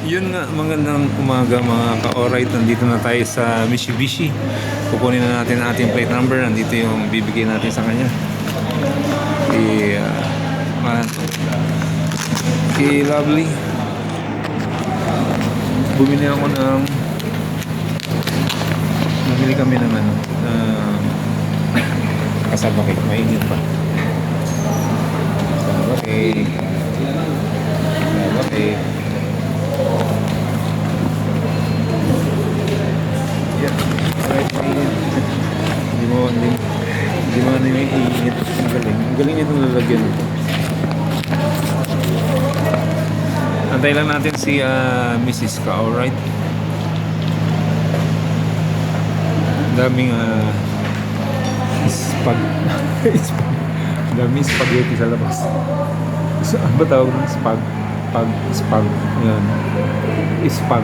Yun nga, magandang umaga mga ka-alright. Nandito na tayo sa Mitsubishi. Kukunin na natin ang ating plate number. Nandito yung bibigay natin sa kanya. Ano to? Lovely. Bumili ako ng Bumili kami ng kasama cake. Mainit pa. Kasama cake. Kasama cake. Yeah, right, mainit. Hindi mo ano yung iinit. Ang galing. Ang galing itong lalagyan nito. Antay lang natin si Mrs. Ka, alright? Daming daming spaghetti sa labas. So, ano ba tawag ng spag? Yan. Spag.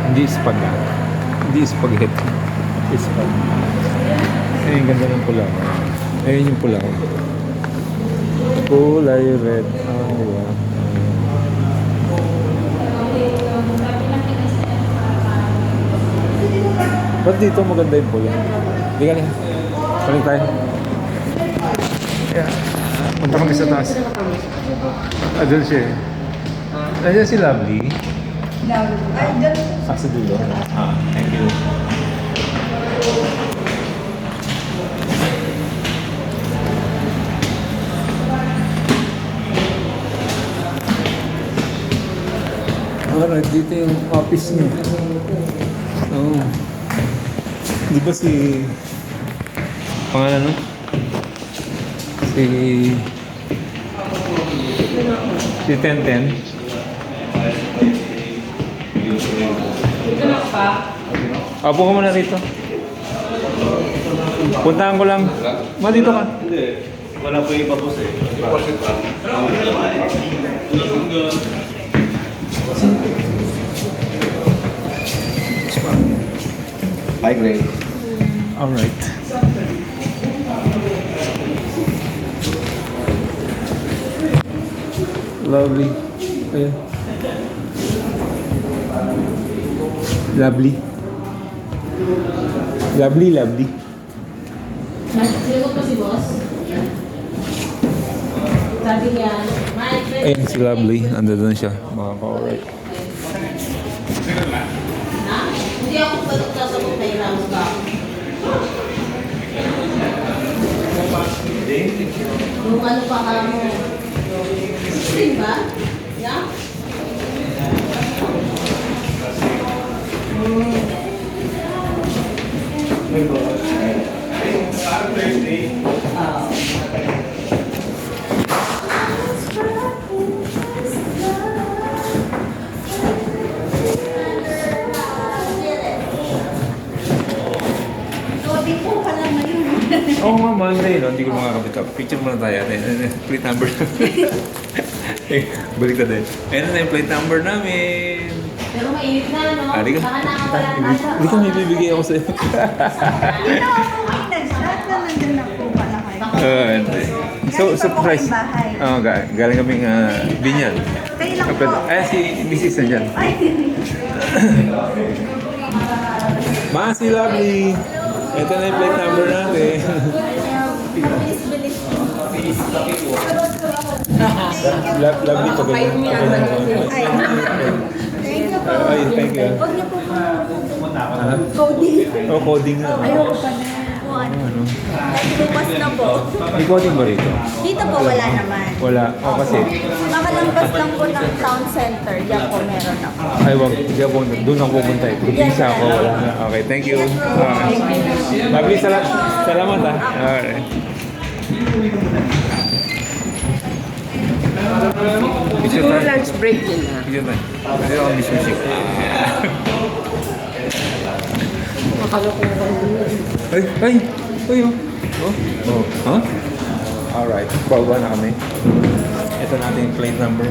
Hindi spaga. Hindi spaghetti. Spag. Ayun, ganda ng pula. Ayun yung pula. Kulay red. Diba? Ba't dito maganda yung pula? Hindi ka na. Balik tayo. Yeah. Punta kami sa taas. Adol siya eh. Nandiyan si Lovely. Sa dulo. Thank you. Alright, dito yung office niya. Oh. Di ba si... Pangalan no? Si Tenten. Apo ka muna rito. Puntahan ko lang. Dito ka. Hindi. Wala po yung iba po sa'yo. Hi, Gray. Alright. Lovely. Ayan. Lovely. Lovely. Sinugot mo si boss? Sabi niya, Ayan si Lovely. Ando doon siya. Mga ka-alright. na? Hindi ako patok na sa kung may rounds ka. Yung ano pa ka mo? Spring ba? Yeah? Oo nga, Monday, no? Hindi ko makakapit. Picture muna tayo. Plate number. Balik na din. Ayan na yung plate number namin. Pero mainit na, no? Hindi ka. Baka nakawala ka. Hindi ka may bibigay ako sa'yo. Ito ako kayo nag-start na nandun na po pala kayo. So, surprise. Galing kaming Binyan. Kayo lang po. Si Mrs. nandyan. Ay, Si Lovely. Ito na yung plate number natin. Lovely pa ganyan. Ay, thank you. huwag niyo po coding. Coding nga. Ayoko pa na. Ano? Bukas na po. May coding ba rito? Dito po wala naman. Wala. Kasi. Makalampas lang po ng town center. Diyan po meron ako. Ay, wag. Doon ako pupunta eh. Probinsya ako. Wala na. Okay, thank you. Lovely, salamat ah. Alright. Siguro lunch break nila. Picture tayo. Pwede ako miss music. Makalokohan din. Ay, Huh? Alright, baba na kami. Ito natin yung plate number.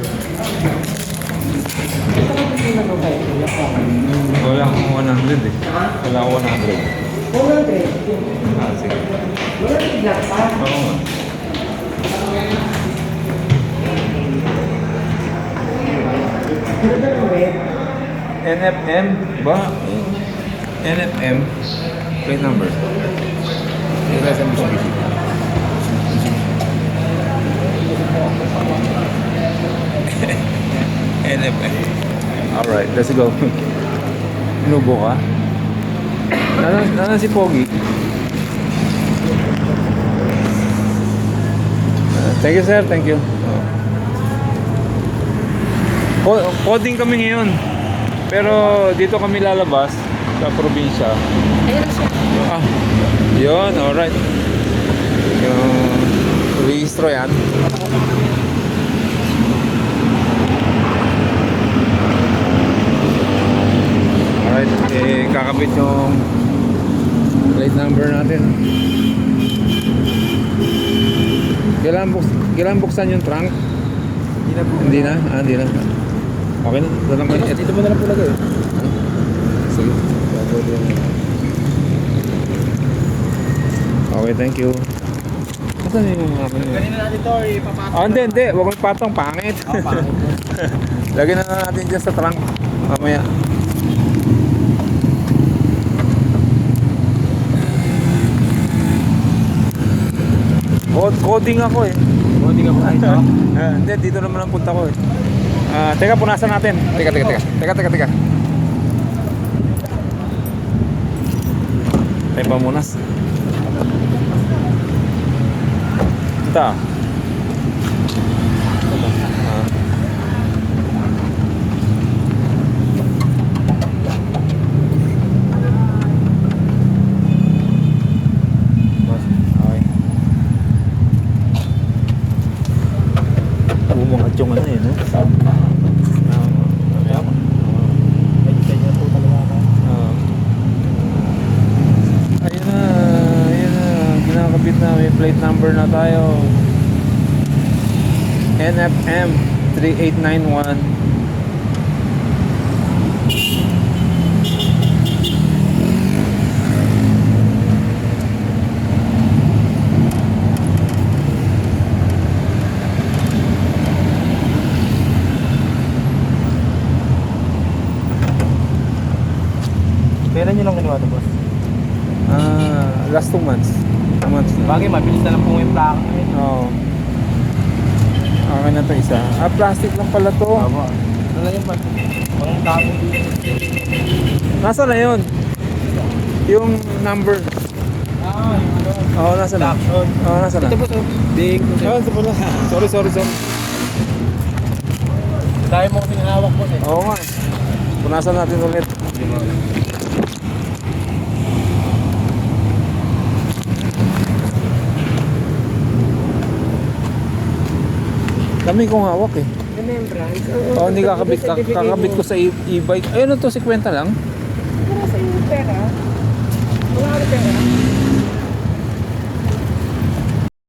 Wala akong 100 eh. Wala akong 100. 100. Sige. 100 lang pa. Oo nga. Ano ba yung red? NFM ba? NFM. Plate number. Ito sa Mitsubishi. NFM. Alright, let's go. Inubo ka? Nanan si Pogi? Thank you, sir. Thank you. Coding kami ngayon. Pero dito kami lalabas sa probinsya. Ayun siya. Ah, yun. Alright. Yung registro yan. Alright. Kakabit yung plate number natin. Kailangan buksan yung trunk? Hindi na? Hindi na. Okay na. Dalang ko. Dito mo na lang po lagay. Sige. Okay, thank you. Saan yung akin? Kanina natin ito, ipapatong. Hindi. Huwag mong patong. Pangit. Pangit. Lagyan na natin dyan sa trunk. Mamaya. Coding ako eh. Coding ako ito. Hindi, dito naman ang punta ko eh. Teka, punasan natin. Teka. Tayo pamunas. Ito. Okay. Bumangat yung ano eh, no? Kanya po talaga ako. Ayun na. Kinakabit na. May plate number na tayo. NFM 3891. Kailan nyo lang kinuha ito, boss? Last 2 months. 2 months na. Bagay, mabilis na lang po yung plaka. Oo. Okay na to isa. Plastic lang pala to. Tama. Ano lang yun, boss? Walang tao dito. Nasaan na yun? Yung number. Oo, nasa na? Action. Oo, nasa na? Ito, boss. Ding. Ito pala. Sorry. Dahil mo kasing hawak, boss eh. Oo nga. Punasan natin ulit. Kami kong hawak eh. Remembrance. Oo, hindi kakabit ko sa e-bike. Ayun, ito, 50 lang. Wala sa iyo pera. Wala ka pera.